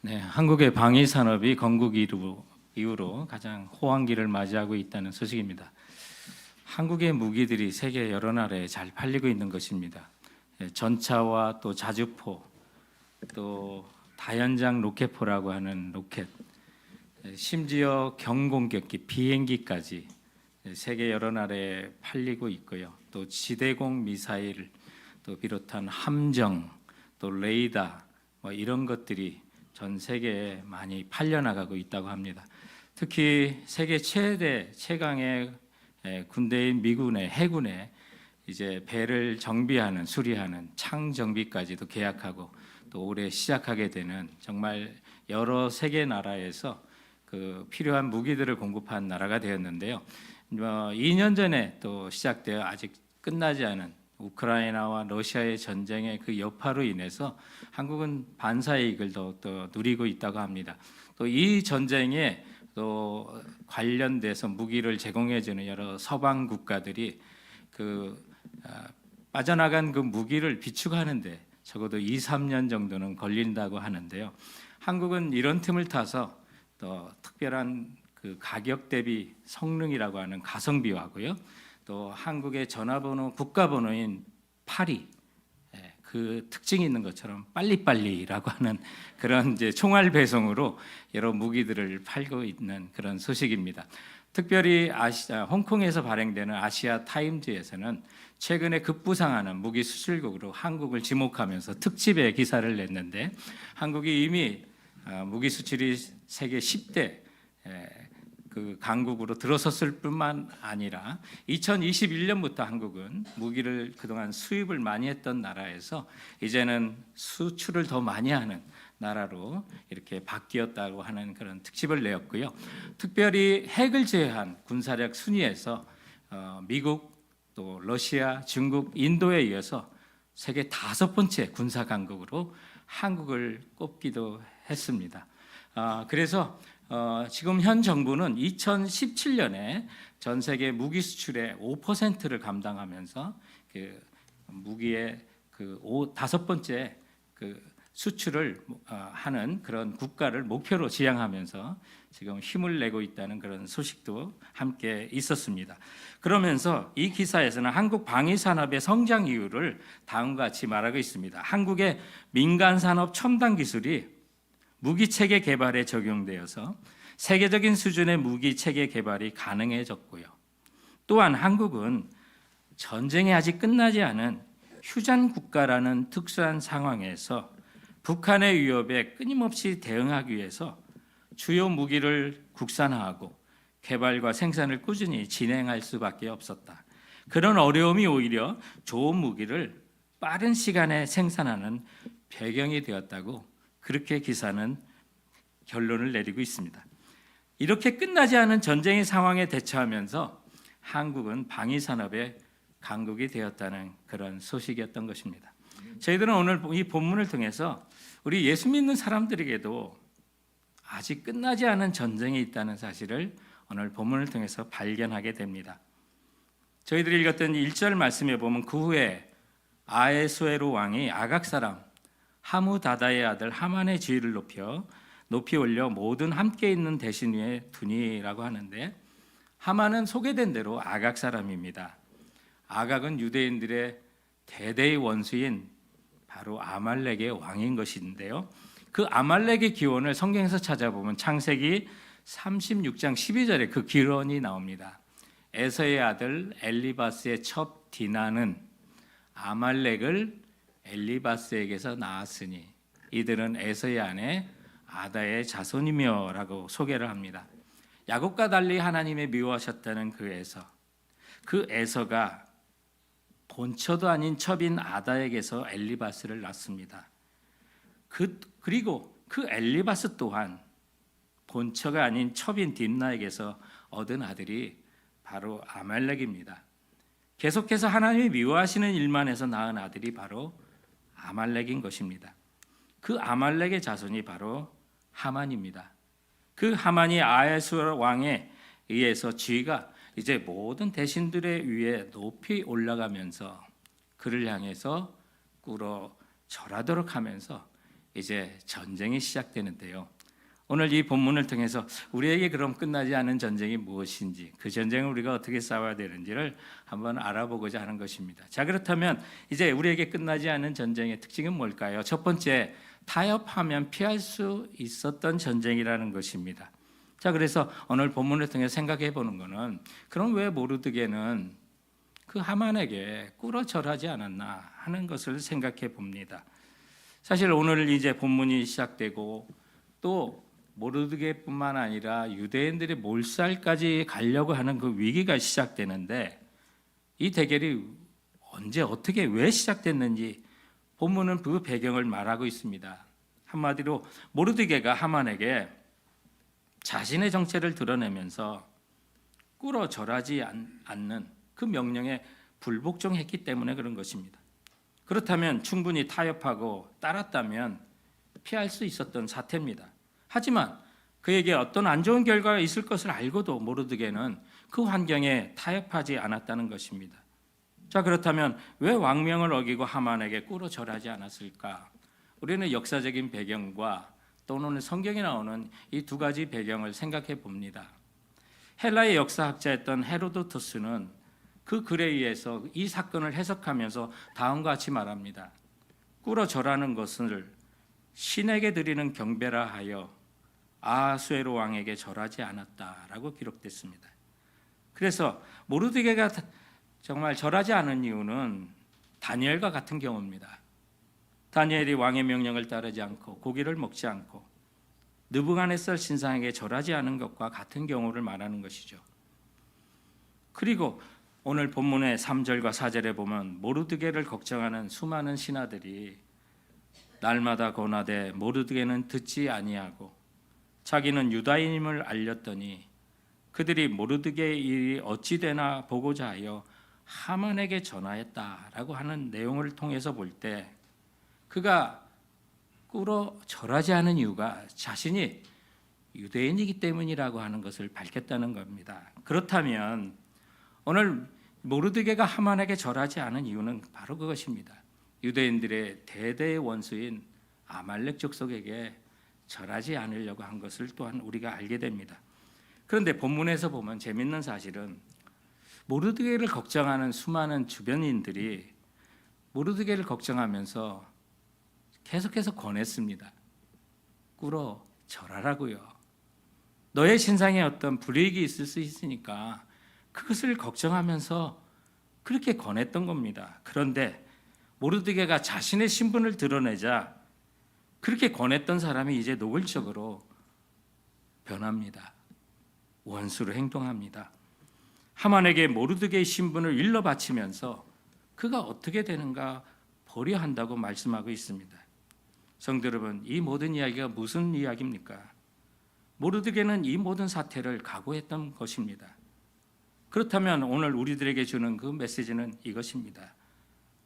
네, 한국의 방위 산업이 건국 이후로 가장 호황기를 맞이하고 있다는 소식입니다. 한국의 무기들이 세계 여러 나라에 잘 팔리고 있는 것입니다. 전차와 또 자주포, 또 다연장 로켓포라고 하는 로켓, 심지어 경공격기, 비행기까지 세계 여러 나라에 팔리고 있고요. 또 지대공 미사일, 또 비롯한 함정, 또 레이더, 이런 것들이 전 세계에 많이 팔려나가고 있다고 합니다. 특히 세계 최강의 군대인 미군의 해군에 이제 배를 정비하는, 수리하는 창정비까지도 계약하고 또 올해 시작하게 되는 정말 여러 세계 나라에서 그 필요한 무기들을 공급한 나라가 되었는데요. 2년 전에 또 시작되어 아직 끝나지 않은 우크라이나와 러시아의 전쟁의 그 여파로 인해서 한국은 반사이익을 또 누리고 있다고 합니다. 또 이 전쟁에 또 관련돼서 무기를 제공해주는 여러 서방 국가들이 빠져나간 그 무기를 비축하는데 적어도 2-3년 정도는 걸린다고 하는데요. 한국은 이런 틈을 타서 또 특별한 그 가격 대비 성능이라고 하는 가성비하고요. 또 한국의 전화번호 국가번호인 82, 그 특징이 있는 것처럼 빨리빨리라고 하는 그런 이제 총알 배송으로 여러 무기들을 팔고 있는 그런 소식입니다. 특별히 홍콩에서 발행되는 아시아 타임즈에서는 최근에 급부상하는 무기 수출국으로 한국을 지목하면서 특집의 기사를 냈는데, 한국이 이미 무기 수출이 세계 10대 그 강국으로 들어섰을 뿐만 아니라 2021년부터 한국은 무기를 그동안 수입을 많이 했던 나라에서 이제는 수출을 더 많이 하는 나라로 이렇게 바뀌었다고 하는 그런 특집을 내었고요. 특별히 핵을 제외한 군사력 순위에서 미국, 또 러시아, 중국, 인도에 이어서 세계 5번째 군사 강국으로 한국을 꼽기도 했습니다. 그래서 지금 현 정부는 2017년에 전 세계 무기 수출의 5%를 감당하면서 그 무기의 그 5번째 그 수출을 하는 그런 국가를 목표로 지향하면서 지금 힘을 내고 있다는 그런 소식도 함께 있었습니다. 그러면서 이 기사에서는 한국 방위 산업의 성장 이유를 다음과 같이 말하고 있습니다. 한국의 민간 산업 첨단 기술이 무기 체계 개발에 적용되어서 세계적인 수준의 무기 체계 개발이 가능해졌고요. 또한 한국은 전쟁이 아직 끝나지 않은 휴전 국가라는 특수한 상황에서 북한의 위협에 끊임없이 대응하기 위해서 주요 무기를 국산화하고 개발과 생산을 꾸준히 진행할 수밖에 없었다. 그런 어려움이 오히려 좋은 무기를 빠른 시간에 생산하는 배경이 되었다고, 그렇게 기사는 결론을 내리고 있습니다. 이렇게 끝나지 않은 전쟁의 상황에 대처하면서 한국은 방위 산업의 강국이 되었다는 그런 소식이었던 것입니다. 저희들은 오늘 이 본문을 통해서 우리 예수 믿는 사람들에게도 아직 끝나지 않은 전쟁이 있다는 사실을 오늘 본문을 통해서 발견하게 됩니다. 저희들이 읽었던 1절 말씀에 보면 그 후에 아에수에로 왕이 아각 사람 하무다다의 아들 하만의 지위를 높이 올려 모든 함께 있는 대신 위에 두니라고 하는데, 하만은 소개된 대로 아각 사람입니다. 아각은 유대인들의 대대의 원수인 바로 아말렉의 왕인 것인데요. 그 아말렉의 기원을 성경에서 찾아보면 창세기 36장 12절에 그 기원이 나옵니다. 에서의 아들 엘리바스의 첩 디나는 아말렉을 엘리바스에게서 낳았으니 이들은 에서의 아내 아다의 자손이며 라고 소개를 합니다. 야곱과 달리 하나님의 미워하셨다는 그 에서가 본처도 아닌 첩인 아다에게서 엘리바스를 낳습니다. 그리고 그 엘리바스 또한 본처가 아닌 첩인 딥나에게서 얻은 아들이 바로 아말렉입니다. 계속해서 하나님이 미워하시는 일만 해서 낳은 아들이 바로 아말렉인 것입니다. 그 아말렉의 자손이 바로 하만입니다. 그 하만이 아에수 왕에 의해서 지위가 이제 모든 대신들의 위에 높이 올라가면서 그를 향해서 꿇어 절하도록 하면서 이제 전쟁이 시작되는데요. 오늘 이 본문을 통해서 우리에게 그럼 끝나지 않은 전쟁이 무엇인지, 그 전쟁을 우리가 어떻게 싸워야 되는지를 한번 알아보고자 하는 것입니다. 자, 그렇다면 이제 우리에게 끝나지 않은 전쟁의 특징은 뭘까요? 첫 번째, 타협하면 피할 수 있었던 전쟁이라는 것입니다. 자, 그래서 오늘 본문을 통해 생각해 보는 것은, 그럼 왜 모르드게는 그 하만에게 꿇어 절하지 않았나 하는 것을 생각해 봅니다. 사실 오늘 이제 본문이 시작되고 또 모르드게뿐만 아니라 유대인들의 몰살까지 가려고 하는 그 위기가 시작되는데, 이 대결이 언제 어떻게 왜 시작됐는지 본문은 그 배경을 말하고 있습니다. 한마디로 모르드게가 하만에게 자신의 정체를 드러내면서 꿇어 절하지 않는 그 명령에 불복종했기 때문에 그런 것입니다. 그렇다면 충분히 타협하고 따랐다면 피할 수 있었던 사태입니다. 하지만 그에게 어떤 안 좋은 결과가 있을 것을 알고도 모르드게는 그 환경에 타협하지 않았다는 것입니다. 자, 그렇다면 왜 왕명을 어기고 하만에게 꿇어 절하지 않았을까? 우리는 역사적인 배경과 또는 성경에 나오는 이 두 가지 배경을 생각해 봅니다. 헬라의 역사학자였던 헤로도토스는 그 글에 의해서 이 사건을 해석하면서 다음과 같이 말합니다. 꿇어 절하는 것을 신에게 드리는 경배라 하여 아하수에로 왕에게 절하지 않았다라고 기록됐습니다. 그래서 모르드게가 정말 절하지 않은 이유는 다니엘과 같은 경우입니다. 다니엘이 왕의 명령을 따르지 않고 고기를 먹지 않고 느부갓네살 신상에게 절하지 않은 것과 같은 경우를 말하는 것이죠. 그리고 오늘 본문의 3절과 4절에 보면 모르드게를 걱정하는 수많은 신하들이 날마다 권하되 모르드게는 듣지 아니하고 자기는 유다인임을 알렸더니 그들이 모르드게의 일이 어찌 되나 보고자 하여 하만에게 전하였다라고 하는 내용을 통해서 볼 때, 그가 꿇어 절하지 않은 이유가 자신이 유대인이기 때문이라고 하는 것을 밝혔다는 겁니다. 그렇다면 오늘 모르드게가 하만에게 절하지 않은 이유는 바로 그것입니다. 유대인들의 대대의 원수인 아말렉 족속에게 절하지 않으려고 한 것을 또한 우리가 알게 됩니다. 그런데 본문에서 보면 재밌는 사실은 모르드게를 걱정하는 수많은 주변인들이 모르드게를 걱정하면서 계속해서 권했습니다. 꿇어 절하라고요. 너의 신상에 어떤 불이익이 있을 수 있으니까 그것을 걱정하면서 그렇게 권했던 겁니다. 그런데 모르드게가 자신의 신분을 드러내자 그렇게 권했던 사람이 이제 노골적으로 변합니다. 원수로 행동합니다. 하만에게 모르드게의 신분을 일러 바치면서 그가 어떻게 되는가 보려 한다고 말씀하고 있습니다. 성도 여러분, 이 모든 이야기가 무슨 이야기입니까? 모르드게는 이 모든 사태를 각오했던 것입니다. 그렇다면 오늘 우리들에게 주는 그 메시지는 이것입니다.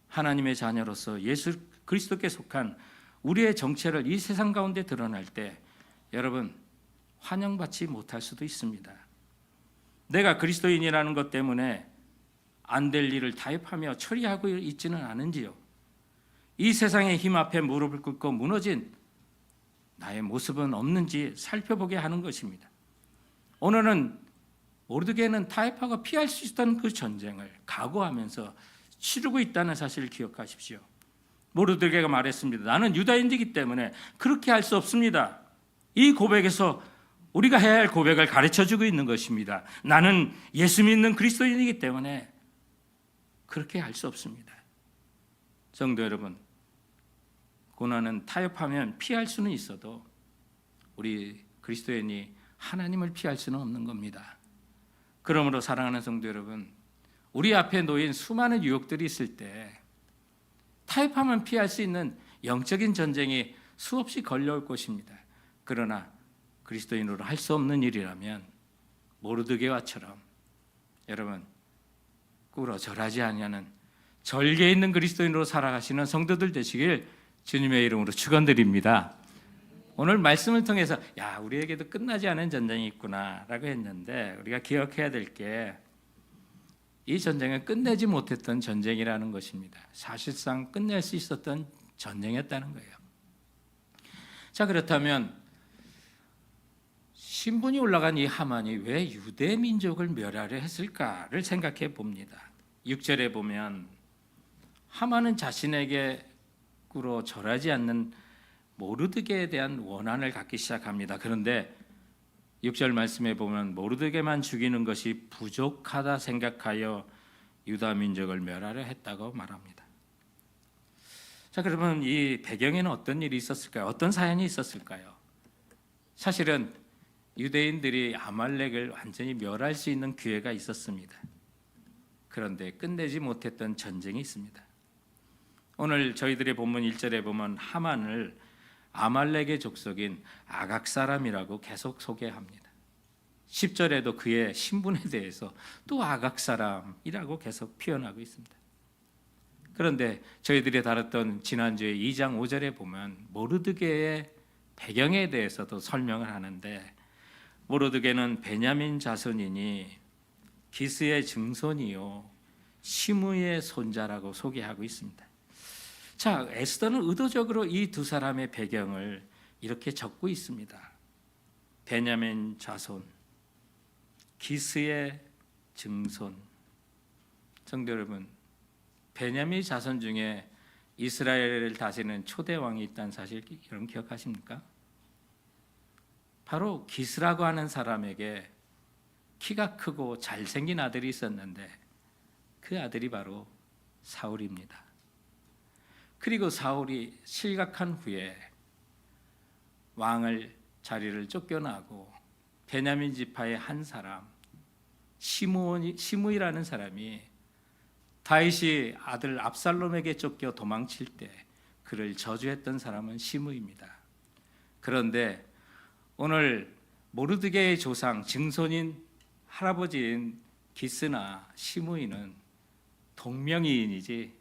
하나님의 자녀로서 예수 그리스도께 속한 우리의 정체를 이 세상 가운데 드러날 때 여러분 환영받지 못할 수도 있습니다. 내가 그리스도인이라는 것 때문에 안 될 일을 타협하며 처리하고 있지는 않은지요. 이 세상의 힘 앞에 무릎을 꿇고 무너진 나의 모습은 없는지 살펴보게 하는 것입니다. 오늘은 모르드게는 타협하고 피할 수 있던 그 전쟁을 각오하면서 치르고 있다는 사실을 기억하십시오. 모르드게가 말했습니다. 나는 유다인이기 때문에 그렇게 할 수 없습니다. 이 고백에서 우리가 해야 할 고백을 가르쳐주고 있는 것입니다. 나는 예수 믿는 그리스도인이기 때문에 그렇게 할 수 없습니다. 성도 여러분, 고난은 타협하면 피할 수는 있어도 우리 그리스도인이 하나님을 피할 수는 없는 겁니다. 그러므로 사랑하는 성도 여러분, 우리 앞에 놓인 수많은 유혹들이 있을 때 타협하면 피할 수 있는 영적인 전쟁이 수없이 걸려올 것입니다. 그러나 그리스도인으로 할 수 없는 일이라면 모르드게와처럼 여러분 꿇어 절하지 아니하는 절개 있는 그리스도인으로 살아가시는 성도들 되시길 주님의 이름으로 축원드립니다. 오늘 말씀을 통해서 우리에게도 끝나지 않은 전쟁이 있구나라고 했는데 우리가 기억해야 될 게 이 전쟁은 끝내지 못했던 전쟁이라는 것입니다. 사실상 끝낼 수 있었던 전쟁이었다는 거예요. 자, 그렇다면 신분이 올라간 이 하만이 왜 유대 민족을 멸하려 했을까를 생각해 봅니다. 6절에 보면 하만은 자신에게 꾸로 절하지 않는 모르드게에 대한 원한을 갖기 시작합니다. 그런데 6절 말씀에 보면 모르드게만 죽이는 것이 부족하다 생각하여 유다 민족을 멸하려 했다고 말합니다. 자, 그러면 이 배경에는 어떤 일이 있었을까요? 어떤 사연이 있었을까요? 사실은 유대인들이 아말렉을 완전히 멸할 수 있는 기회가 있었습니다. 그런데 끝내지 못했던 전쟁이 있습니다. 오늘 저희들의 본문 1절에 보면 하만을 아말렉의 족속인 아각 사람이라고 계속 소개합니다. 10절에도 그의 신분에 대해서 또 아각 사람이라고 계속 표현하고 있습니다. 그런데 저희들이 다뤘던 지난주에 2장 5절에 보면 모르드게의 배경에 대해서도 설명을 하는데, 모르드게는 베냐민 자손이니 기스의 증손이요 시므의 손자라고 소개하고 있습니다. 자, 에스더는 의도적으로 이 두 사람의 배경을 이렇게 적고 있습니다. 베냐민 자손, 기스의 증손. 성도 여러분, 베냐민 자손 중에 이스라엘을 다스리는 초대 왕이 있다는 사실 여러분 기억하십니까? 바로 기스라고 하는 사람에게 키가 크고 잘생긴 아들이 있었는데 그 아들이 바로 사울입니다. 그리고 사울이 실각한 후에 왕을 자리를 쫓겨나고 베냐민 지파의 한 사람 시므이라는 사람이 다윗이 아들 압살롬에게 쫓겨 도망칠 때 그를 저주했던 사람은 시므이입니다. 그런데 오늘 모르드게의 조상 증손인 할아버지인 기스나 시므이는 동명이인이지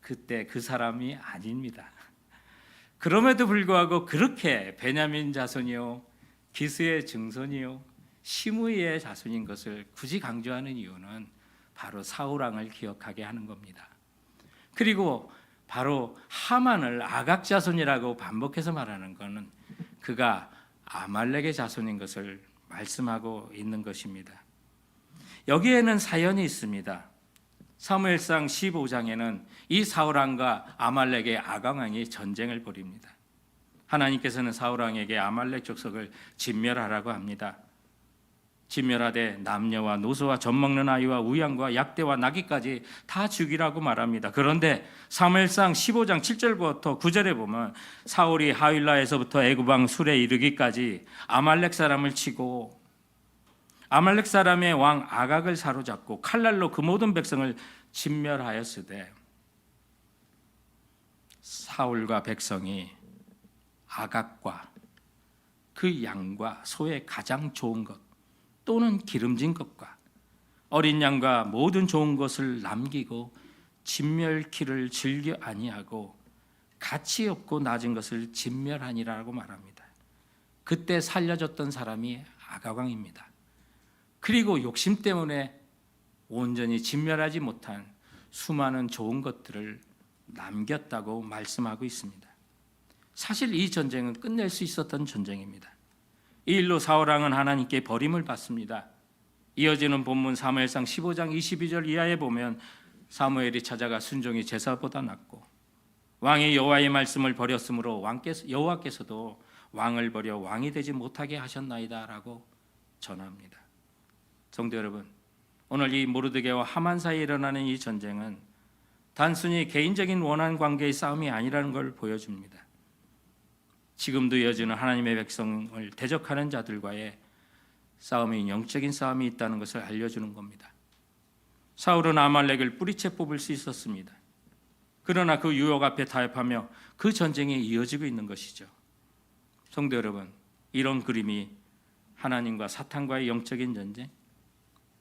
그때 그 사람이 아닙니다. 그럼에도 불구하고 그렇게 베냐민 자손이요 기스의 증손이요 시므이의 자손인 것을 굳이 강조하는 이유는 바로 사울 왕을 기억하게 하는 겁니다. 그리고 바로 하만을 아각 자손이라고 반복해서 말하는 것은 그가 아말렉의 자손인 것을 말씀하고 있는 것입니다. 여기에는 사연이 있습니다. 사무엘상 15장에는 이 사울 왕과 아말렉의 아각 왕이 전쟁을 벌입니다. 하나님께서는 사울 왕에게 아말렉 족속을 진멸하라고 합니다. 진멸하되 남녀와 노소와 젖먹는 아이와 우양과 약대와 나귀까지 다 죽이라고 말합니다. 그런데 사무엘상 15장 7절부터 9절에 보면 사울이 하윌라에서부터 애굽 왕 술에 이르기까지 아말렉 사람을 치고 아말렉 사람의 왕 아각을 사로잡고 칼날로 그 모든 백성을 진멸하였으되 사울과 백성이 아각과 그 양과 소의 가장 좋은 것 또는 기름진 것과 어린 양과 모든 좋은 것을 남기고 진멸키를 즐겨 아니하고 가치 없고 낮은 것을 진멸하니라고 말합니다. 그때 살려줬던 사람이 아각왕입니다. 그리고 욕심 때문에 온전히 진멸하지 못한 수많은 좋은 것들을 남겼다고 말씀하고 있습니다. 사실 이 전쟁은 끝낼 수 있었던 전쟁입니다. 이 일로 사울 왕은 하나님께 버림을 받습니다. 이어지는 본문 사무엘상 15장 22절 이하에 보면 사무엘이 찾아가 순종이 제사보다 낫고 왕이 여호와의 말씀을 버렸으므로 여호와께서도 왕을 버려 왕이 되지 못하게 하셨나이다라고 전합니다. 성도 여러분, 오늘 이 모르드게와 하만 사이에 일어나는 이 전쟁은 단순히 개인적인 원한 관계의 싸움이 아니라는 걸 보여줍니다. 지금도 이어지는 하나님의 백성을 대적하는 자들과의 싸움이 영적인 싸움이 있다는 것을 알려주는 겁니다. 사울은 아말렉을 뿌리채 뽑을 수 있었습니다. 그러나 그 유혹 앞에 타협하며 그 전쟁이 이어지고 있는 것이죠. 성도 여러분, 이런 그림이 하나님과 사탄과의 영적인 전쟁,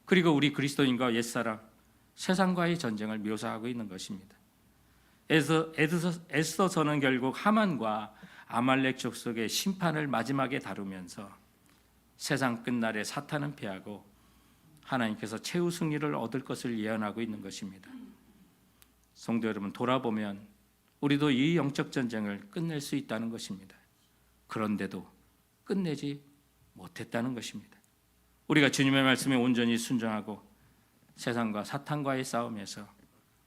그리고 우리 그리스도인과 옛사람, 세상과의 전쟁을 묘사하고 있는 것입니다. 에스더서는 결국 하만과 아말렉 족속의 심판을 마지막에 다루면서 세상 끝날에 사탄은 패하고 하나님께서 최후 승리를 얻을 것을 예언하고 있는 것입니다. 성도 여러분, 돌아보면 우리도 이 영적 전쟁을 끝낼 수 있다는 것입니다. 그런데도 끝내지 못했다는 것입니다. 우리가 주님의 말씀에 온전히 순종하고 세상과 사탄과의 싸움에서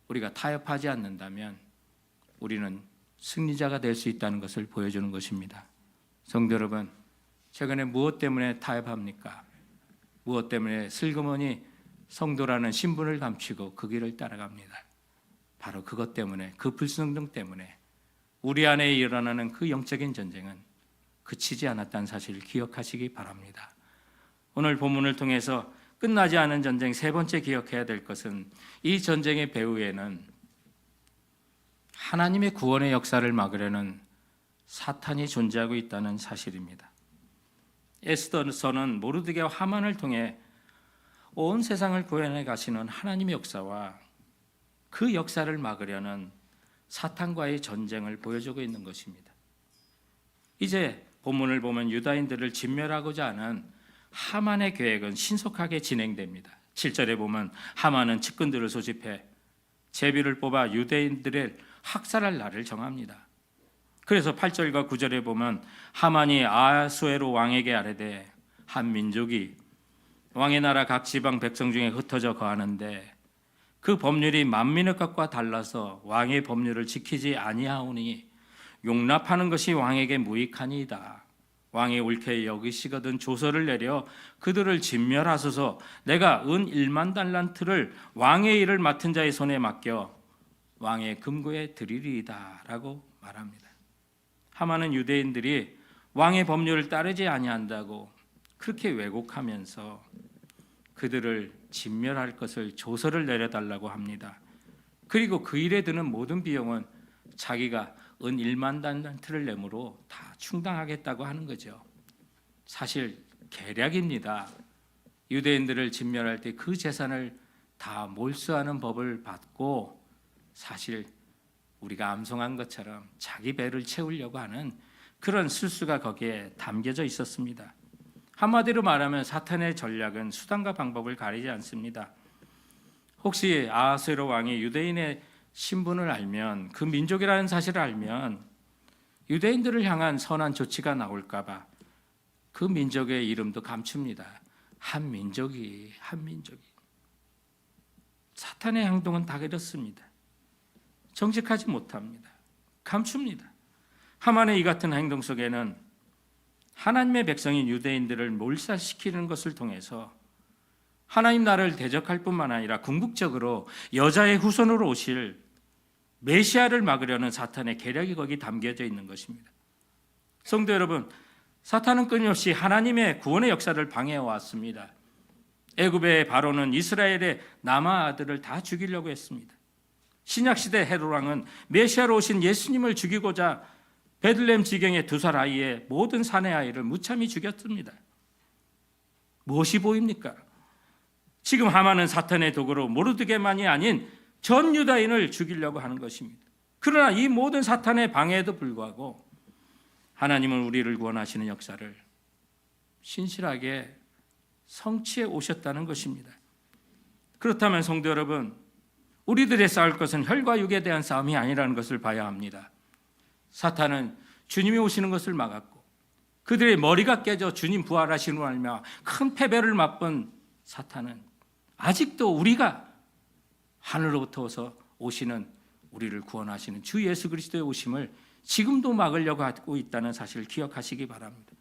우리가 타협하지 않는다면 우리는 승리자가 될 수 있다는 것을 보여주는 것입니다. 성도 여러분, 최근에 무엇 때문에 타협합니까? 무엇 때문에 슬그머니 성도라는 신분을 감추고 그 길을 따라갑니다. 바로 그것 때문에, 그 불순종 때문에 우리 안에 일어나는 그 영적인 전쟁은 그치지 않았다는 사실을 기억하시기 바랍니다. 오늘 본문을 통해서 끝나지 않은 전쟁 세 번째 기억해야 될 것은 이 전쟁의 배후에는 하나님의 구원의 역사를 막으려는 사탄이 존재하고 있다는 사실입니다. 에스더서는 모르드게와 하만을 통해 온 세상을 구원해 가시는 하나님의 역사와 그 역사를 막으려는 사탄과의 전쟁을 보여주고 있는 것입니다. 이제 본문을 보면 유다인들을 진멸하고자 하는 하만의 계획은 신속하게 진행됩니다. 7절에 보면 하만은 측근들을 소집해 제비를 뽑아 유대인들을 학살할 날을 정합니다. 그래서 8절과 9절에 보면 하만이 아하수에로 왕에게 아뢰되 한 민족이 왕의 나라 각 지방 백성 중에 흩어져 거하는데 그 법률이 만민의 것과 달라서 왕의 법률을 지키지 아니하오니 용납하는 것이 왕에게 무익하니이다. 왕이 옳게 여기시거든 조서를 내려 그들을 진멸하소서. 내가 은 1만 달란트를 왕의 일을 맡은 자의 손에 맡겨 왕의 금고에 드리리이다 라고 말합니다. 하만은 유대인들이 왕의 법률을 따르지 아니한다고 그렇게 왜곡하면서 그들을 진멸할 것을 조서를 내려달라고 합니다. 그리고 그 일에 드는 모든 비용은 자기가 은 1만 달란트를 내므로 다 충당하겠다고 하는 거죠. 사실 계략입니다. 유대인들을 진멸할 때 그 재산을 다 몰수하는 법을 받고 사실 우리가 암송한 것처럼 자기 배를 채우려고 하는 그런 술수가 거기에 담겨져 있었습니다. 한마디로 말하면 사탄의 전략은 수단과 방법을 가리지 않습니다. 혹시 아하수에로 왕이 유대인의 신분을 알면, 그 민족이라는 사실을 알면 유대인들을 향한 선한 조치가 나올까 봐 그 민족의 이름도 감춥니다. 한 민족이. 사탄의 행동은 다 그렇습니다. 정직하지 못합니다. 감춥니다. 하만의 이 같은 행동 속에는 하나님의 백성인 유대인들을 몰살시키는 것을 통해서 하나님 나라를 대적할 뿐만 아니라 궁극적으로 여자의 후손으로 오실 메시아를 막으려는 사탄의 계략이 거기 담겨져 있는 것입니다. 성도 여러분, 사탄은 끊임없이 하나님의 구원의 역사를 방해해 왔습니다. 애굽의 바로는 이스라엘의 남아 아들을 다 죽이려고 했습니다. 신약시대 헤롯 왕은 메시아로 오신 예수님을 죽이고자 베들레헴 지경의 2살 아이의 모든 사내 아이를 무참히 죽였습니다. 무엇이 보입니까? 지금 하만은 사탄의 도구로 모르드게만이 아닌 전 유다인을 죽이려고 하는 것입니다. 그러나 이 모든 사탄의 방해에도 불구하고 하나님은 우리를 구원하시는 역사를 신실하게 성취해 오셨다는 것입니다. 그렇다면 성도 여러분, 우리들의 싸울 것은 혈과 육에 대한 싸움이 아니라는 것을 봐야 합니다. 사탄은 주님이 오시는 것을 막았고 그들의 머리가 깨져 주님 부활하시는 알며 큰 패배를 맛본 사탄은 아직도 우리가 하늘로부터 오시는 우리를 구원하시는 주 예수 그리스도의 오심을 지금도 막으려고 하고 있다는 사실을 기억하시기 바랍니다.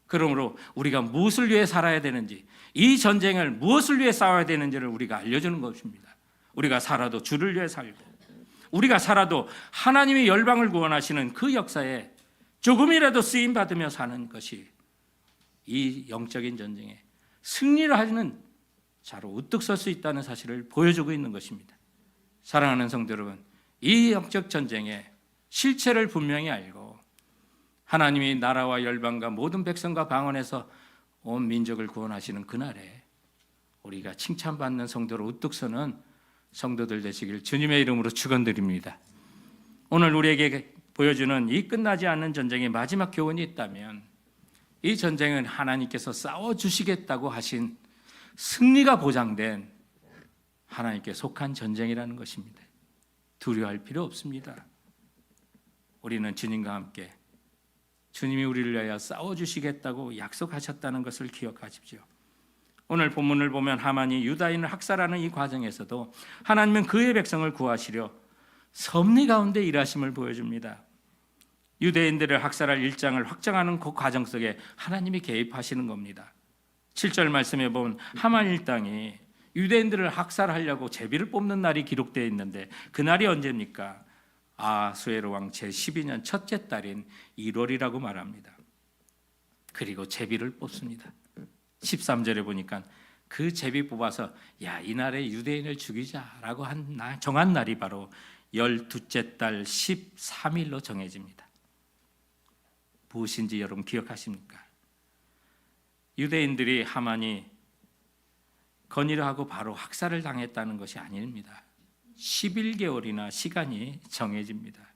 그러므로 우리가 무엇을 위해 살아야 되는지, 이 전쟁을 무엇을 위해 싸워야 되는지를 우리가 알려주는 것입니다. 우리가 살아도 주를 위해 살고, 우리가 살아도 하나님의 열방을 구원하시는 그 역사에 조금이라도 쓰임받으며 사는 것이 이 영적인 전쟁에 승리를 하는 자로 우뚝 설 수 있다는 사실을 보여주고 있는 것입니다. 사랑하는 성도 여러분, 이 영적 전쟁의 실체를 분명히 알고 하나님이 나라와 열방과 모든 백성과 방언에서 온 민족을 구원하시는 그날에 우리가 칭찬받는 성도로 우뚝 서는 성도들 되시길 주님의 이름으로 축원드립니다. 오늘 우리에게 보여주는 이 끝나지 않는 전쟁의 마지막 교훈이 있다면 이 전쟁은 하나님께서 싸워주시겠다고 하신 승리가 보장된 하나님께 속한 전쟁이라는 것입니다. 두려워할 필요 없습니다. 우리는 주님과 함께 주님이 우리를 위하여 싸워주시겠다고 약속하셨다는 것을 기억하십시오. 오늘 본문을 보면 하만이 유다인을 학살하는 이 과정에서도 하나님은 그의 백성을 구하시려 섭리 가운데 일하심을 보여줍니다. 유대인들을 학살할 일장을 확정하는 그 과정 속에 하나님이 개입하시는 겁니다. 7절 말씀에 보면 하만 일당이 유대인들을 학살하려고 제비를 뽑는 날이 기록되어 있는데 그 날이 언제입니까? 아수에로 왕 제12년 첫째 달인 1월이라고 말합니다. 그리고 제비를 뽑습니다. 13절에 보니까 그 제비 뽑아서 이날에 유대인을 죽이자라고 정한 날이 바로 12째 달 13일로 정해집니다. 무엇인지 여러분 기억하십니까? 유대인들이 하만이 건의를 하고 바로 학살을 당했다는 것이 아닙니다. 11개월이나 시간이 정해집니다.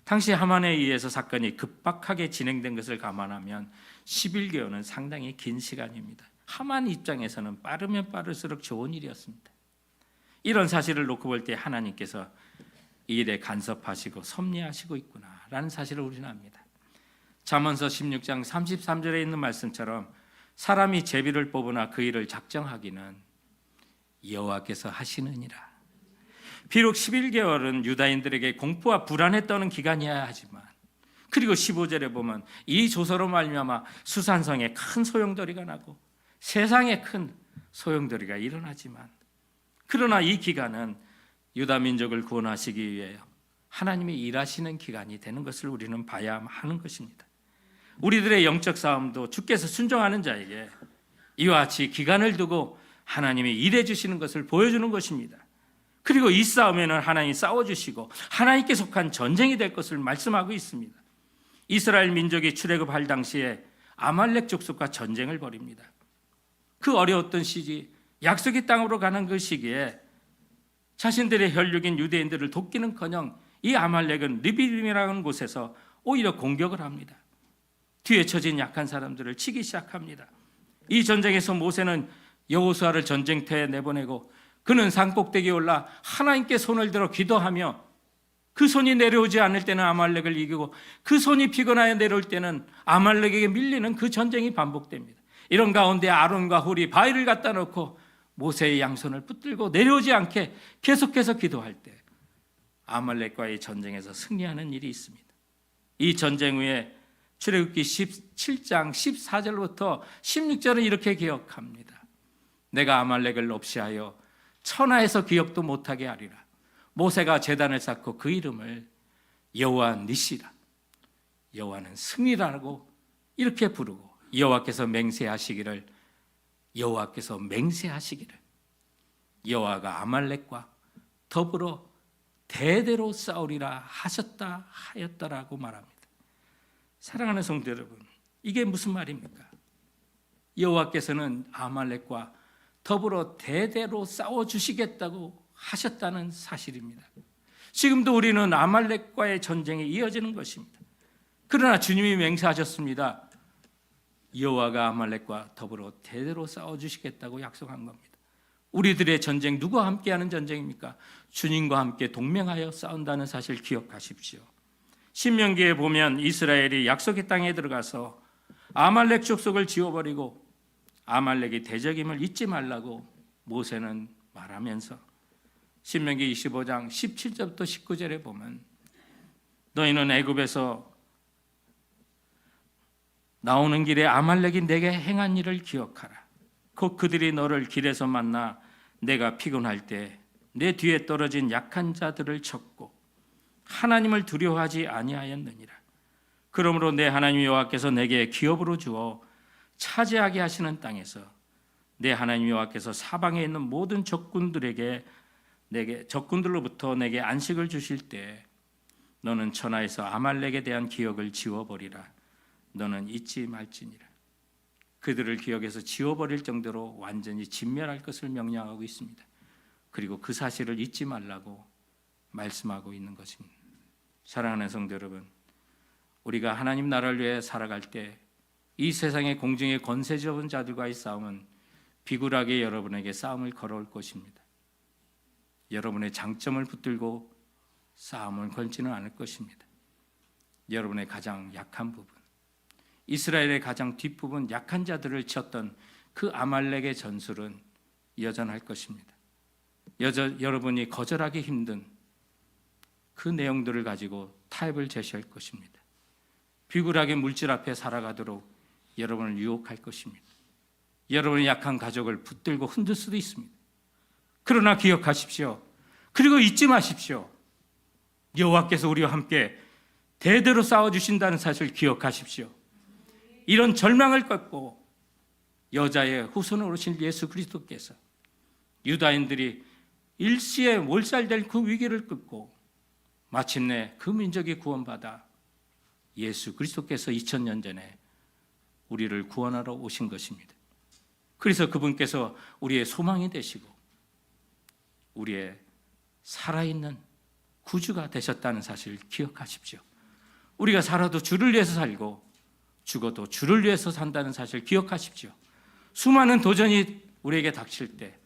당시 하만에 의해서 사건이 급박하게 진행된 것을 감안하면 11개월은 상당히 긴 시간입니다. 하만 입장에서는 빠르면 빠를수록 좋은 일이었습니다. 이런 사실을 놓고 볼 때 하나님께서 이 일에 간섭하시고 섭리하시고 있구나라는 사실을 우리는 압니다. 잠언서 16장 33절에 있는 말씀처럼 사람이 제비를 뽑으나 그 일을 작정하기는 여호와께서 하시느니라. 비록 11개월은 유다인들에게 공포와 불안에 떠는 기간이어야 하지만, 그리고 15절에 보면 이 조서로 말미암아 수산성에 큰 소용돌이가 나고 세상에 큰 소용돌이가 일어나지만, 그러나 이 기간은 유다 민족을 구원하시기 위해 하나님이 일하시는 기간이 되는 것을 우리는 봐야 하는 것입니다. 우리들의 영적 싸움도 주께서 순종하는 자에게 이와 같이 기간을 두고 하나님이 일해 주시는 것을 보여주는 것입니다. 그리고 이 싸움에는 하나님이 싸워주시고 하나님께 속한 전쟁이 될 것을 말씀하고 있습니다. 이스라엘 민족이 출애굽할 당시에 아말렉 족속과 전쟁을 벌입니다. 그 어려웠던 시기, 약속의 땅으로 가는 그 시기에 자신들의 혈육인 유대인들을 돕기는커녕 이 아말렉은 르비딤이라는 곳에서 오히려 공격을 합니다. 뒤에 처진 약한 사람들을 치기 시작합니다. 이 전쟁에서 모세는 여호수아를 전쟁터에 내보내고 그는 산꼭대기에 올라 하나님께 손을 들어 기도하며 그 손이 내려오지 않을 때는 아말렉을 이기고 그 손이 피곤하여 내려올 때는 아말렉에게 밀리는 그 전쟁이 반복됩니다. 이런 가운데 아론과 훌이 바위를 갖다 놓고 모세의 양손을 붙들고 내려오지 않게 계속해서 기도할 때 아말렉과의 전쟁에서 승리하는 일이 있습니다. 이 전쟁 후에 출애굽기 17장 14절부터 16절은 이렇게 기억합니다. 내가 아말렉을 없이하여 천하에서 기억도 못하게 하리라. 모세가 제단을 쌓고 그 이름을 여호와 니시라, 여호와는 승리라고 이렇게 부르고, 여호와께서 맹세하시기를 여호와가 아말렉과 더불어 대대로 싸우리라 하셨다 하였다라고 말합니다. 사랑하는 성도 여러분, 이게 무슨 말입니까? 여호와께서는 아말렉과 더불어 대대로 싸워주시겠다고 하셨다는 사실입니다. 지금도 우리는 아말렉과의 전쟁이 이어지는 것입니다. 그러나 주님이 맹세하셨습니다. 여호와가 아말렉과 더불어 대대로 싸워주시겠다고 약속한 겁니다. 우리들의 전쟁, 누구와 함께하는 전쟁입니까? 주님과 함께 동맹하여 싸운다는 사실 기억하십시오. 신명기에 보면 이스라엘이 약속의 땅에 들어가서 아말렉 족속을 지워버리고 아말렉이 대적임을 잊지 말라고 모세는 말하면서 신명기 25장 17절부터 19절에 보면 너희는 애굽에서 나오는 길에 아말렉이 내게 행한 일을 기억하라. 곧 그들이 너를 길에서 만나 내가 피곤할 때 내 뒤에 떨어진 약한 자들을 쳤고 하나님을 두려워하지 아니하였느니라. 그러므로 내 하나님 여호와께서 내게 기업으로 주어 차지하게 하시는 땅에서 내 하나님 여호와께서 사방에 있는 모든 적군들로부터 내게 안식을 주실 때 너는 천하에서 아말렉에 대한 기억을 지워버리라. 너는 잊지 말지니라. 그들을 기억에서 지워버릴 정도로 완전히 진멸할 것을 명령하고 있습니다. 그리고 그 사실을 잊지 말라고 말씀하고 있는 것입니다. 사랑하는 성도 여러분, 우리가 하나님 나라를 위해 살아갈 때 이 세상의 공중의 권세 잡은 자들과의 싸움은 비굴하게 여러분에게 싸움을 걸어올 것입니다. 여러분의 장점을 붙들고 싸움을 걸지는 않을 것입니다. 여러분의 가장 약한 부분, 이스라엘의 가장 뒷부분 약한 자들을 쳤던 그 아말렉의 전술은 여전할 것입니다. 여러분이 거절하기 힘든 그 내용들을 가지고 타협을 제시할 것입니다. 비굴하게 물질 앞에 살아가도록 여러분을 유혹할 것입니다. 여러분의 약한 가족을 붙들고 흔들 수도 있습니다. 그러나 기억하십시오. 그리고 잊지 마십시오. 여호와께서 우리와 함께 대대로 싸워주신다는 사실을 기억하십시오. 이런 절망을 꺾고 여자의 후손으로 오신 예수 그리스도께서 유다인들이 일시에 몰살될 그 위기를 꺾고 마침내 그 민족이 구원받아 예수 그리스도께서 2000년 전에 우리를 구원하러 오신 것입니다. 그래서 그분께서 우리의 소망이 되시고 우리의 살아있는 구주가 되셨다는 사실을 기억하십시오. 우리가 살아도 주를 위해서 살고 죽어도 주를 위해서 산다는 사실을 기억하십시오. 수많은 도전이 우리에게 닥칠 때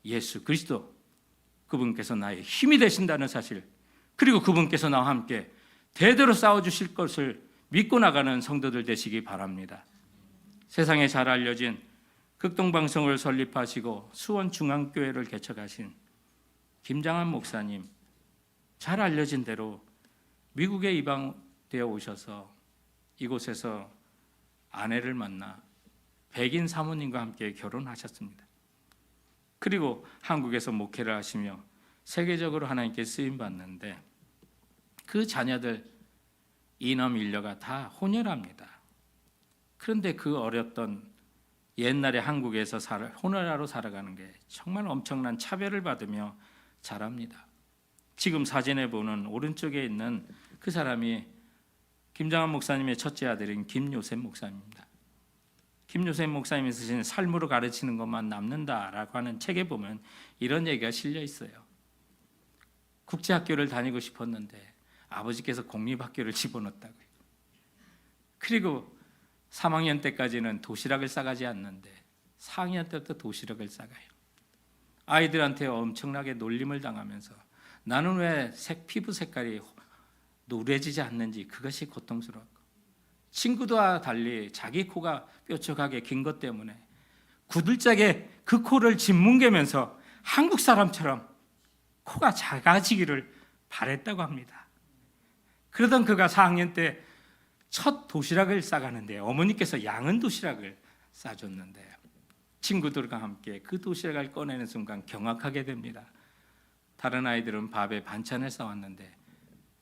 예수 그리스도 그분께서 나의 힘이 되신다는 사실, 그리고 그분께서 나와 함께 대대로 싸워주실 것을 믿고 나가는 성도들 되시기 바랍니다. 세상에 잘 알려진 극동방송을 설립하시고 수원중앙교회를 개척하신 김장한 목사님, 잘 알려진 대로 미국에 이방되어 오셔서 이곳에서 아내를 만나 백인 사모님과 함께 결혼하셨습니다. 그리고 한국에서 목회를 하시며 세계적으로 하나님께 쓰임받는데 그 자녀들 이남 일녀가 다 혼혈합니다. 그런데 그 어렸던 옛날에 한국에서 혼혈아로 살아가는 게 정말 엄청난 차별을 받으며 자랍니다. 지금 사진에 보는 오른쪽에 있는 그 사람이 김장한 목사님의 첫째 아들인 김요셉 목사님입니다. 김요셉 목사님이 쓰신 삶으로 가르치는 것만 남는다라고 하는 책에 보면 이런 얘기가 실려 있어요. 국제학교를 다니고 싶었는데 아버지께서 공립학교를 집어넣었다고요. 그리고 3학년 때까지는 도시락을 싸가지 않는데 4학년 때부터 도시락을 싸가요. 아이들한테 엄청나게 놀림을 당하면서 나는 왜 피부 색깔이 노래지지 않는지 그것이 고통스러웠고, 친구들과 달리 자기 코가 뾰족하게 긴 것 때문에 구들짝에 그 코를 짓뭉개면서 한국 사람처럼 코가 작아지기를 바랬다고 합니다. 그러던 그가 4학년 때 첫 도시락을 싸가는데 어머니께서 양은 도시락을 싸줬는데 친구들과 함께 그 도시락을 꺼내는 순간 경악하게 됩니다. 다른 아이들은 밥에 반찬을 싸왔는데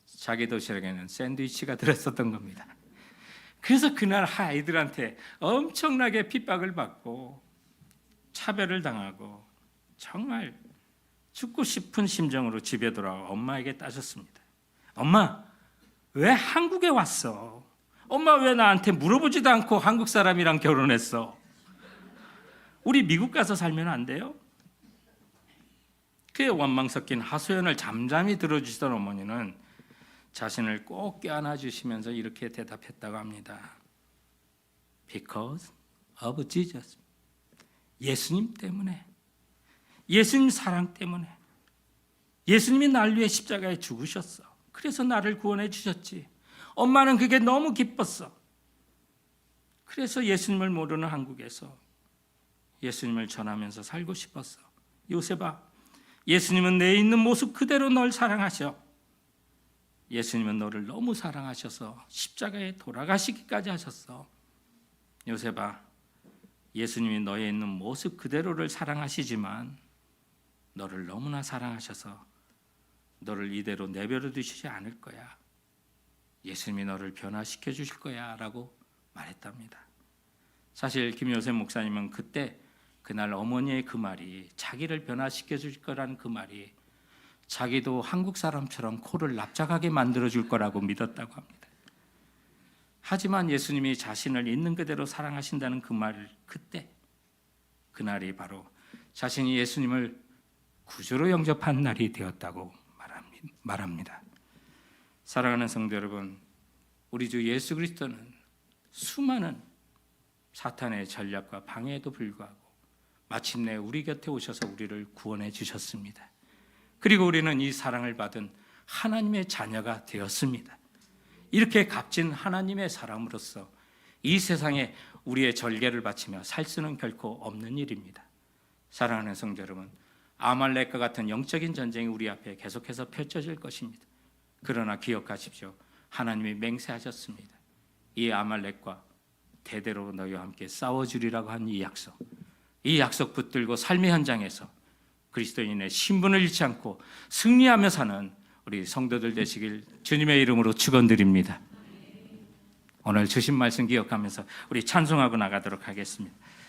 자기 도시락에는 샌드위치가 들었었던 겁니다. 그래서 그날 아이들한테 엄청나게 핍박을 받고 차별을 당하고 정말 죽고 싶은 심정으로 집에 돌아와 엄마에게 따졌습니다. 엄마, 왜 한국에 왔어? 엄마 왜 나한테 물어보지도 않고 한국 사람이랑 결혼했어? 우리 미국 가서 살면 안 돼요? 그의 원망 섞인 하소연을 잠잠히 들어주시던 어머니는 자신을 꼭 껴안아 주시면서 이렇게 대답했다고 합니다. Because of Jesus. 예수님 때문에, 예수님 사랑 때문에, 예수님이 날 위해 십자가에 죽으셨어. 그래서 나를 구원해 주셨지. 엄마는 그게 너무 기뻤어. 그래서 예수님을 모르는 한국에서 예수님을 전하면서 살고 싶었어. 요셉아, 예수님은 내 있는 모습 그대로 널 사랑하셔. 예수님은 너를 너무 사랑하셔서 십자가에 돌아가시기까지 하셨어. 요셉아, 예수님이 너의 있는 모습 그대로를 사랑하시지만 너를 너무나 사랑하셔서 너를 이대로 내버려 두시지 않을 거야. 예수님이 너를 변화시켜 주실 거야 라고 말했답니다. 사실 김요셉 목사님은 그날 어머니의 그 말이, 자기를 변화시켜 줄 거라는 그 말이 자기도 한국 사람처럼 코를 납작하게 만들어줄 거라고 믿었다고 합니다. 하지만 예수님이 자신을 있는 그대로 사랑하신다는 그 말을 그날이 바로 자신이 예수님을 구주로 영접한 날이 되었다고 말합니다. 사랑하는 성도 여러분, 우리 주 예수 그리스도는 수많은 사탄의 전략과 방해에도 불구하고 마침내 우리 곁에 오셔서 우리를 구원해 주셨습니다. 그리고 우리는 이 사랑을 받은 하나님의 자녀가 되었습니다. 이렇게 값진 하나님의 사람으로서 이 세상에 우리의 절개를 바치며 살 수는 결코 없는 일입니다. 사랑하는 성도 여러분, 아말렉과 같은 영적인 전쟁이 우리 앞에 계속해서 펼쳐질 것입니다. 그러나 기억하십시오. 하나님이 맹세하셨습니다. 이 아말렉과 대대로 너희와 함께 싸워주리라고 한 이 약속 붙들고 삶의 현장에서 그리스도인의 신분을 잃지 않고 승리하며 사는 우리 성도들 되시길 주님의 이름으로 축원드립니다. 오늘 주신 말씀 기억하면서 우리 찬송하고 나가도록 하겠습니다.